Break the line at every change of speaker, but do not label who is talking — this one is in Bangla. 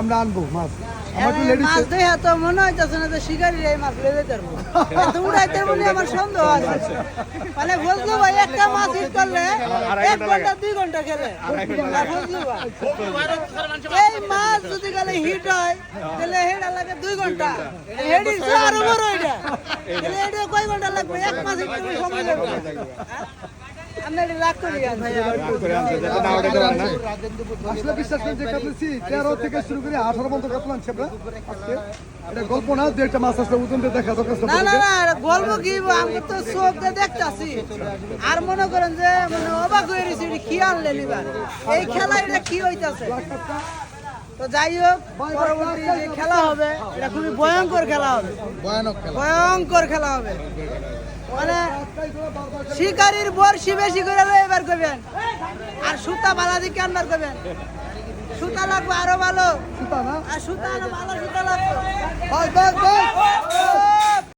আমরা আনবো মাছ।
মাছ দেখা তো মনে হইতেছে না যে শিকারি এই মাছ লেগে যাবো, উড়াইতে বলে আমার সন্দেহ আছে। মানে বুঝলো ভাই, একটা মাছ হিট করলে 1 ঘন্টা 2 ঘন্টা খেলে বুঝলো ভাই। এই মাছ যদি গেলে হিট হয় তাহলে হেডা লাগে 2 ঘন্টা, হেডি আরো বড় এটা, তাহলে এটা কয় ঘন্টা লাগবে? 1 মাছ হিট করতে সময় লাগবে। আমরা এটা রাগ করি ভাই,
আসলে বিশ্বাস করেন যে কাটলেছি 13 থেকে শুরু করে 18 পর্যন্ত কাটলাম আনছি আমরা আজকে। এটা গল্প না, যে একটা মাছ আসলে ওজন দিয়ে দেখা দরকার।
না না না, এটা গল্প কি, আমি তো চোখ দিয়ে দেখতাছি। আর মনে করেন যে মানে অবাক হয়ে গেছি, এটা কি আনলেন এবার এই খেলা, এটা কি হইতাছে। তো যাই হোক, পরবর্তী যে খেলা হবে এটা খুবই ভয়ঙ্কর খেলা হবে, ভয়ঙ্কর খেলা হবে। মানে শিকারির বর্ষি বেশি করে এবার করবেন, আর সুতা বালা দিকে আনবার করবেন। সুতা লাগবে আরো ভালো, আর সুতা আরো ভালো সুতা লাগবে।